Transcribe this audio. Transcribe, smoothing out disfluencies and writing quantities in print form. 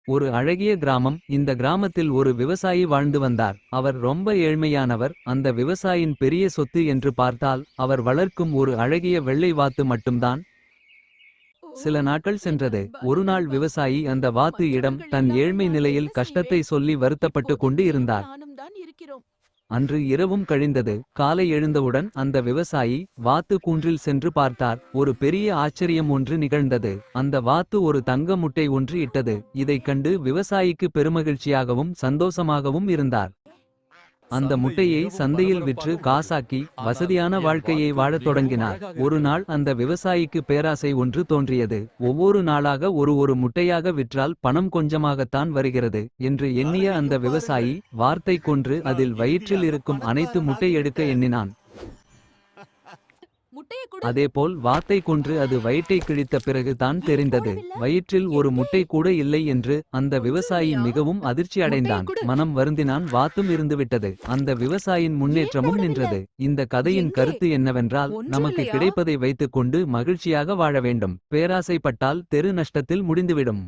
ஒரு அழகிய கிராமம். இந்த கிராமத்தில் ஒரு விவசாயி வாழ்ந்து வந்தார். அவர் ரொம்ப ஏழ்மையானவர். அந்த விவசாயின் பெரிய சொத்து என்று பார்த்தால் அவர் வளர்க்கும் ஒரு அழகிய வெள்ளை வாத்து மட்டும்தான். ஓ! சில நாட்கள் சென்றது. என் ஒரு நாள் பந்தல் விவசாயி வாங்கினேன். அந்த வாத்து இடம் மற்றவர்கள் தன் இல்லாமல் ஏழ்மை நான் என்ன நிலையில் கஷ்டத்தை செய்வேன்? சொல்லி வருத்தப்பட்டு இப்போது கொண்டு நீயும் இருந்தார். நானும் தான் இருக்கிறோம். அன்று இரவும் கழிந்தது. காலை எழுந்தவுடன் அந்த விவசாயி வாத்து கூன்றில் சென்று பார்த்தார். ஒரு பெரிய ஆச்சரியம் ஒன்று நிகழ்ந்தது. அந்த வாத்து ஒரு தங்க முட்டை ஒன்று இட்டது. இதைக் கண்டு விவசாயிக்கு பெருமகிழ்ச்சியாகவும் சந்தோஷமாகவும் இருந்தார். அந்த சந்தை முட்டையை மிகவும் சந்தையில் விற்று பரபரப்பாக உள்ளது. காசாக்கி ஆனால் வசதியான என் வாழ்க்கையை வாத்து வாழத் மிகவும் தொடங்கினார். அழகாக ஒரு இருக்கிறது. நாள் அந்த விவசாயிக்கு பேராசை ஒன்று தோன்றியது. ஒவ்வொரு நாளாக ஒரு முட்டையாக விற்றால் பணம் கொஞ்சமாகத்தான் வருகிறது என்று எண்ணிய அந்த அனைவரும் விவசாயி பாருங்கள். வார்த்தை கொன்று நான் அதில் வயிற்றில் இறுதியாக இருக்கும் அனைத்து முட்டை பணக்காரனாகி எடுக்க விட்டேன். எண்ணினான். முட்டைய குடு. அதேபோல் வாத்தை கொன்று அது வயிற்றை கிழித்த பிறகு தான் ஏன் தெரிந்தது. போடவில்லை? வயிற்றில் ஒரு எங்கே? முட்டை கூட இல்லை என்று. அந்த விவசாயி ஒன்றுமில்லையா? மிகவும் அதிர்ச்சி முட்டைய அடைந்தான். குடு. மனம் வருந்தினான். வாத்தும் இருந்துவிட்டது. அந்த விவசாயின் ஏன் முன்னேற்றமும் போடவில்லை? நின்றது. இந்த கதையின் எங்கே? கருத்து என்னவென்றால் நமக்கு ஒன்றுமில்லையா? கிடைப்பதை வைத்துக்கொண்டு மகிழ்ச்சியாக வாழ வேண்டும். பேராசைப்பட்டால் தெரு நஷ்டத்தில் முடிந்துவிடும்.